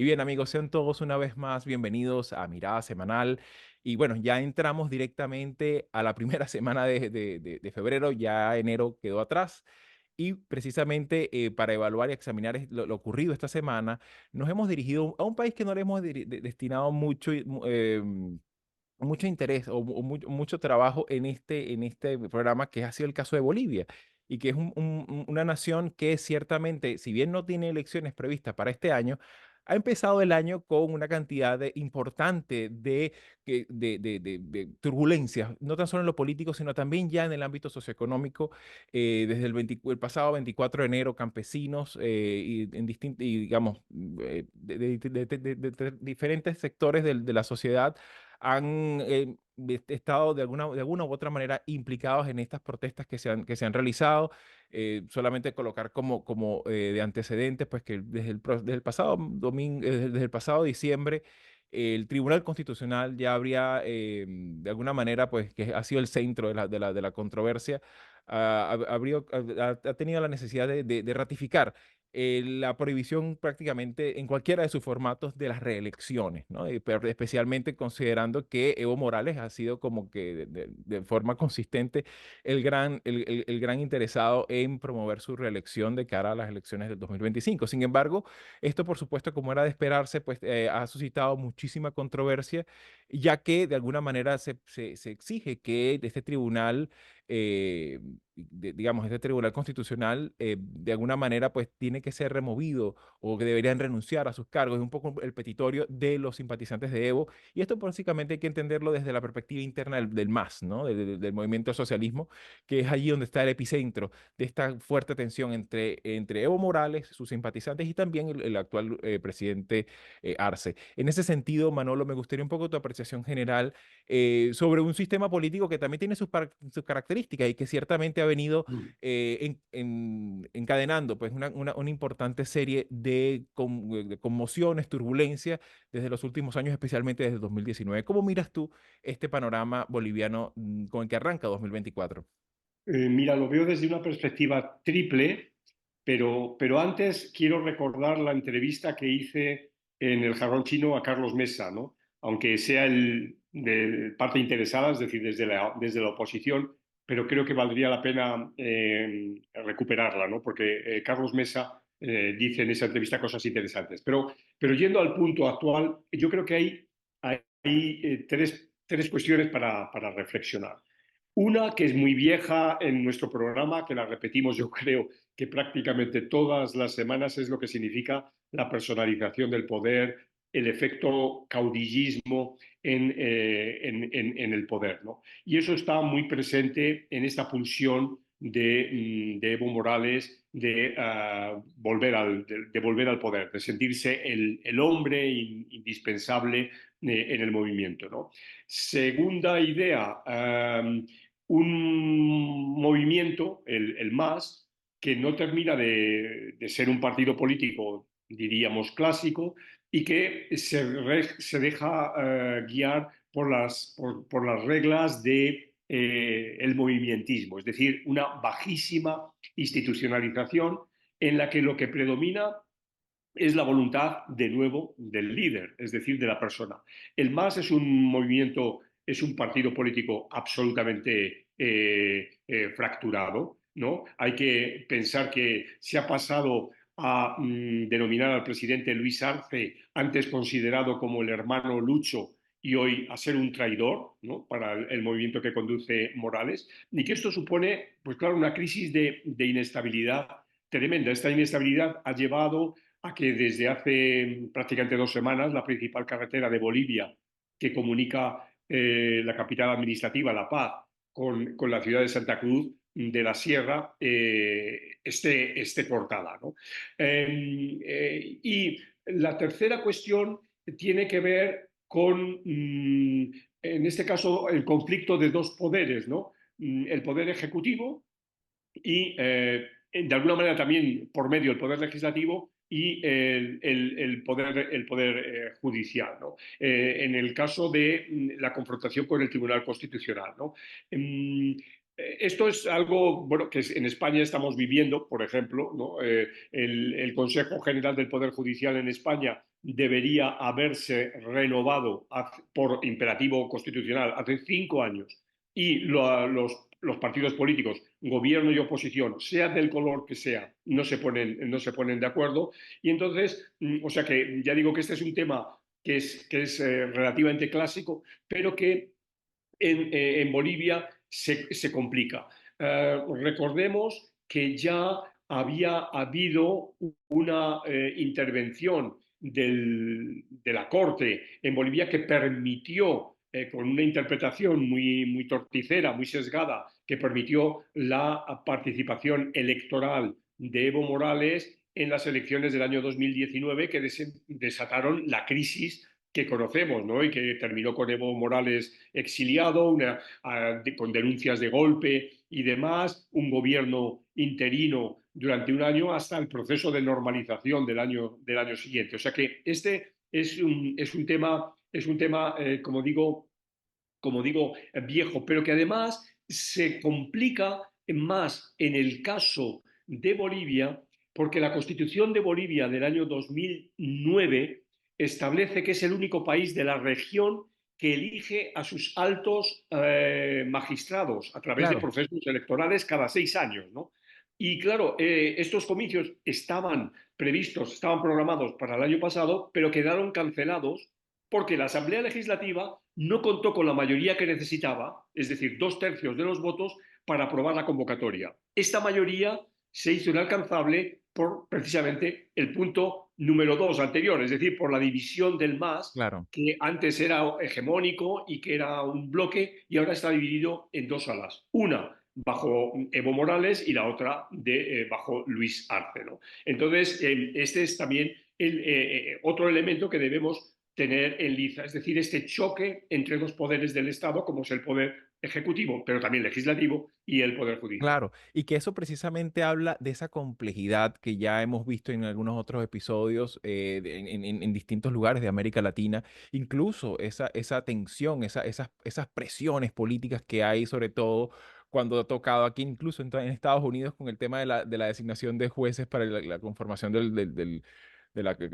Y bien, amigos, sean todos una vez más bienvenidos a Mirada Semanal. Y bueno, ya entramos directamente a la primera semana de febrero, ya enero quedó atrás. Y precisamente para evaluar y examinar lo ocurrido esta semana, nos hemos dirigido a un país que no le hemos destinado mucho interés mucho trabajo en este programa, que ha sido el caso de Bolivia, y que es una nación que ciertamente, si bien no tiene elecciones previstas para este año, ha empezado el año con una cantidad importante de turbulencias, no tan solo en lo político, sino también ya en el ámbito socioeconómico. Desde el pasado 24 de enero, campesinos y digamos, de diferentes sectores de la sociedad han estado de alguna u otra manera implicados en estas protestas que se han realizado. Solamente colocar como de antecedentes, pues que desde el pasado domingo, desde el pasado diciembre, el Tribunal Constitucional ya habría, de alguna manera, pues que ha sido el centro de la controversia, ha tenido la necesidad de ratificar la prohibición prácticamente en cualquiera de sus formatos de las reelecciones, ¿no? Pero especialmente considerando que Evo Morales ha sido como que de forma consistente el gran interesado en promover su reelección de cara a las elecciones del 2025. Sin embargo, esto, por supuesto, como era de esperarse, pues ha suscitado muchísima controversia, ya que de alguna manera se exige que este tribunal, digamos, este tribunal constitucional, de alguna manera, pues tiene que ser removido o que deberían renunciar a sus cargos. Es un poco el petitorio de los simpatizantes de Evo, y esto básicamente hay que entenderlo desde la perspectiva interna del MAS, ¿no? Del movimiento al socialismo, que es allí donde está el epicentro de esta fuerte tensión entre Evo Morales, sus simpatizantes, y también el actual presidente Arce. En ese sentido, Manolo, me gustaría un poco tu apreciación general sobre un sistema político que también tiene sus características y que ciertamente ha venido Mm. encadenando pues una importante serie de conmociones, turbulencias desde los últimos años, especialmente desde 2019. ¿Cómo miras tú este panorama boliviano con el que arranca 2024? Mira, lo veo desde una perspectiva triple, pero antes quiero recordar la entrevista que hice en el Jarrón Chino a Carlos Mesa, ¿no? Aunque sea el de parte interesada, es decir, desde la oposición, pero creo que valdría la pena recuperarla, ¿no? Porque Carlos Mesa dice en esa entrevista cosas interesantes. Pero yendo al punto actual, yo creo que hay tres cuestiones para reflexionar. Una que es muy vieja en nuestro programa, que la repetimos yo creo que prácticamente todas las semanas, es lo que significa la personalización del poder, el efecto caudillismo en el poder, ¿no? Y eso está muy presente en esta pulsión de Evo Morales de volver al poder, de sentirse el hombre indispensable en el movimiento, ¿no? Segunda idea, un movimiento, el MAS, que no termina de ser un partido político, diríamos, clásico, y que se deja guiar por las reglas de el movimentismo, es decir, una bajísima institucionalización en la que lo que predomina es la voluntad, de nuevo, del líder, es decir, de la persona. El MAS es un movimiento, es un partido político absolutamente fracturado, ¿no? Hay que pensar que se ha pasado a denominar al presidente Luis Arce, antes considerado como el hermano Lucho, y hoy a ser un traidor, ¿no? Para el movimiento que conduce Morales, y que esto supone, pues claro, una crisis de inestabilidad tremenda. Esta inestabilidad ha llevado a que desde hace prácticamente 2 semanas la principal carretera de Bolivia, que comunica la capital administrativa, La Paz, con la ciudad de Santa Cruz de la Sierra, esté cortada, ¿no? Y la tercera cuestión tiene que ver con, en este caso, el conflicto de dos poderes, ¿no? El poder ejecutivo y, de alguna manera, también por medio del poder legislativo y el poder judicial, ¿no? En el caso de la confrontación con el Tribunal Constitucional, ¿no? Esto es algo bueno, que en España estamos viviendo, por ejemplo, ¿no? El Consejo General del Poder Judicial en España debería haberse renovado por imperativo constitucional hace 5 años y los partidos políticos, gobierno y oposición, sea del color que sea, no se ponen de acuerdo. Y entonces, o sea que ya digo que este es un tema que es relativamente clásico, pero que en Bolivia se complica. Recordemos que ya había habido una intervención de la Corte en Bolivia que permitió, con una interpretación muy torticera, muy sesgada, que permitió la participación electoral de Evo Morales en las elecciones del año 2019 que desataron la crisis que conocemos, ¿no? Y que terminó con Evo Morales exiliado, con denuncias de golpe y demás, un gobierno interino durante un año hasta el proceso de normalización del año siguiente. O sea que este es un tema, como digo, viejo, pero que además se complica más en el caso de Bolivia, porque la Constitución de Bolivia del año 2009 establece que es el único país de la región que elige a sus altos magistrados a través de Claro, procesos electorales cada 6 años, ¿no? Y claro, estos comicios estaban previstos, estaban programados para el año pasado, pero quedaron cancelados porque la Asamblea Legislativa no contó con la mayoría que necesitaba, es decir, 2/3 de los votos, para aprobar la convocatoria. Esta mayoría se hizo inalcanzable por precisamente el punto número 2 anterior, es decir, por la división del MAS, claro. que antes era hegemónico y que era un bloque, y ahora está dividido en dos alas. Una bajo Evo Morales y la otra bajo Luis Arce, ¿no? Entonces, este es también otro elemento que debemos tener en liza, es decir, este choque entre dos poderes del Estado, como es el poder ejecutivo, pero también legislativo, y el poder judicial. Claro, y que eso precisamente habla de esa complejidad que ya hemos visto en algunos otros episodios en distintos lugares de América Latina, incluso esa tensión, esas presiones políticas que hay, sobre todo cuando ha tocado aquí, incluso en Estados Unidos, con el tema de la designación de jueces para la conformación de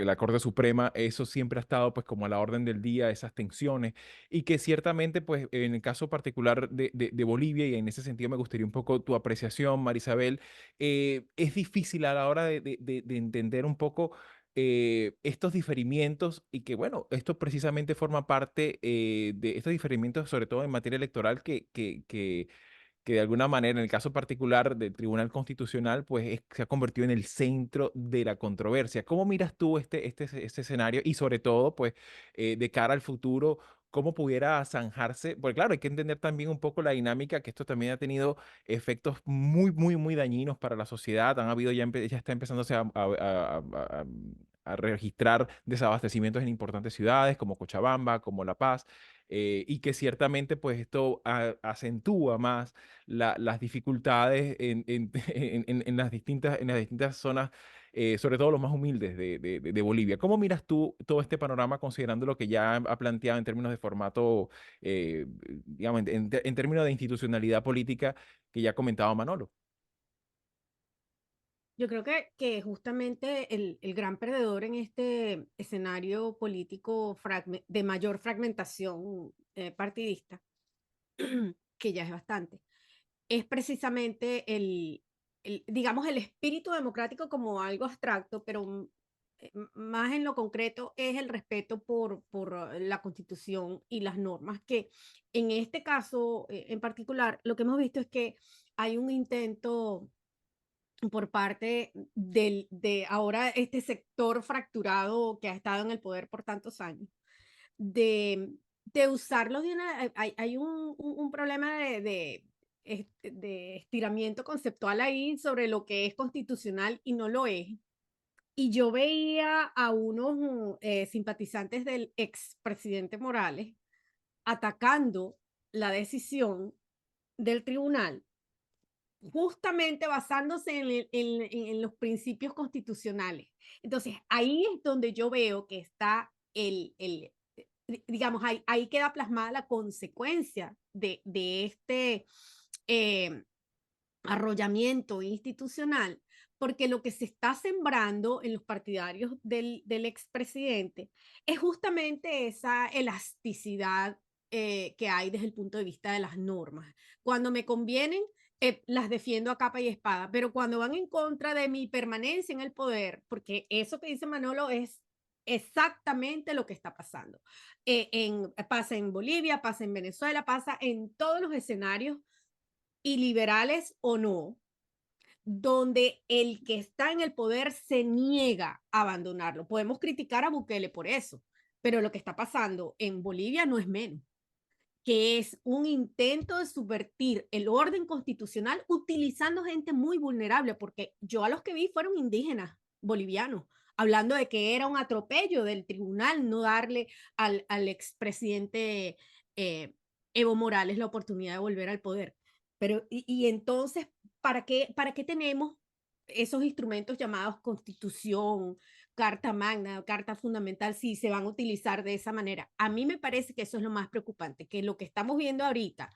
la Corte Suprema. Eso siempre ha estado pues como a la orden del día, esas tensiones, y que ciertamente pues en el caso particular de Bolivia, y en ese sentido me gustaría un poco tu apreciación, Marisabel, es difícil a la hora de entender un poco estos diferimientos, y que bueno, esto precisamente forma parte de estos diferimientos, sobre todo en materia electoral, que de alguna manera, en el caso particular del Tribunal Constitucional, pues se ha convertido en el centro de la controversia. ¿Cómo miras tú este escenario y sobre todo, pues, de cara al futuro, cómo pudiera zanjarse? Porque claro, hay que entender también un poco la dinámica, que esto también ha tenido efectos muy, muy, muy dañinos para la sociedad. Han habido ya está empezándose a registrar desabastecimientos en importantes ciudades como Cochabamba, como La Paz, y que ciertamente pues esto acentúa más las dificultades en las distintas zonas, sobre todo los más humildes de Bolivia. ¿Cómo miras tú todo este panorama considerando lo que ya ha planteado en términos de formato, digamos, en términos de institucionalidad política que ya ha comentado Manolo? Yo creo que justamente el gran perdedor en este escenario político de mayor fragmentación partidista, que ya es bastante, es precisamente digamos, el espíritu democrático como algo abstracto, pero más en lo concreto es el respeto por la Constitución y las normas, que en este caso en particular, lo que hemos visto es que hay un intento por parte de ahora este sector fracturado que ha estado en el poder por tantos años, de, de usarlos hay un problema de estiramiento conceptual ahí sobre lo que es constitucional y no lo es. Y yo veía a unos simpatizantes del expresidente Morales atacando la decisión del tribunal justamente basándose en los principios constitucionales. Entonces, ahí es donde yo veo que está digamos, ahí queda plasmada la consecuencia de este arrollamiento institucional, porque lo que se está sembrando en los partidarios del expresidente es justamente esa elasticidad que hay desde el punto de vista de las normas. Cuando me convienen, las defiendo a capa y espada, pero cuando van en contra de mi permanencia en el poder, porque eso que dice Manolo es exactamente lo que está pasando. Pasa en Bolivia, pasa en Venezuela, pasa en todos los escenarios, y liberales o no, donde el que está en el poder se niega a abandonarlo. Podemos criticar a Bukele por eso, pero lo que está pasando en Bolivia no es menos, que es un intento de subvertir el orden constitucional utilizando gente muy vulnerable, porque yo a los que vi fueron indígenas bolivianos, hablando de que era un atropello del tribunal no darle al expresidente Evo Morales la oportunidad de volver al poder. Pero, y entonces, ¿para qué tenemos esos instrumentos llamados Constitución, Carta Magna, Carta Fundamental, si se van a utilizar de esa manera? A mí me parece que eso es lo más preocupante, que lo que estamos viendo ahorita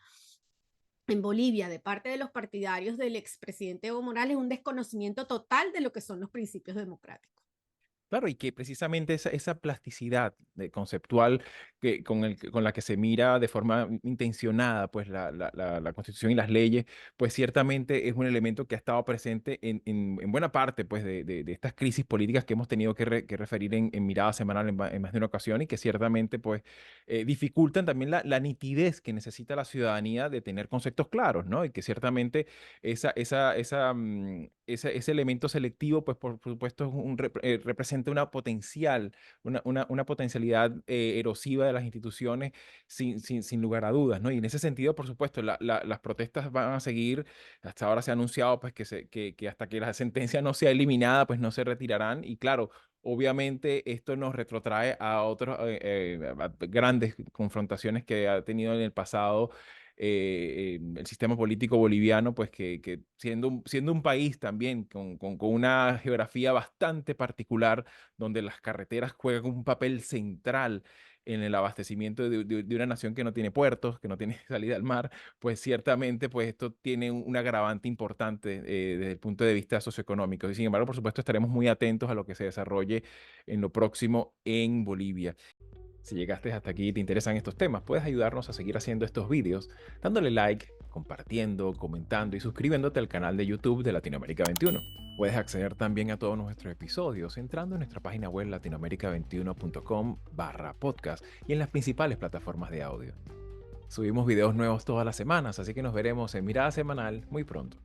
en Bolivia de parte de los partidarios del expresidente Evo Morales es un desconocimiento total de lo que son los principios democráticos. Claro, y que precisamente esa plasticidad conceptual con la que se mira de forma intencionada pues la Constitución y las leyes, pues ciertamente es un elemento que ha estado presente en buena parte pues de estas crisis políticas que hemos tenido que referir en Mirada Semanal en más de una ocasión y que ciertamente pues dificultan también la nitidez que necesita la ciudadanía de tener conceptos claros, ¿no? Y que ciertamente ese elemento selectivo, pues por supuesto representa una potencialidad erosiva de las instituciones sin lugar a dudas, ¿no? Y en ese sentido, por supuesto, las protestas van a seguir. Hasta ahora se ha anunciado pues que hasta que la sentencia no sea eliminada, pues no se retirarán. Y claro, obviamente esto nos retrotrae a otras grandes confrontaciones que ha tenido en el pasado el sistema político boliviano, pues que siendo un país también con una geografía bastante particular, donde las carreteras juegan un papel central en el abastecimiento de una nación que no tiene puertos, que no tiene salida al mar, pues ciertamente pues esto tiene un agravante importante desde el punto de vista socioeconómico. Y sin embargo, por supuesto, estaremos muy atentos a lo que se desarrolle en lo próximo en Bolivia. Si llegaste hasta aquí y te interesan estos temas, puedes ayudarnos a seguir haciendo estos vídeos dándole like, compartiendo, comentando y suscribiéndote al canal de YouTube de Latinoamérica 21. Puedes acceder también a todos nuestros episodios entrando en nuestra página web latinoamerica21.com/podcast y en las principales plataformas de audio. Subimos videos nuevos todas las semanas, así que nos veremos en Mirada Semanal muy pronto.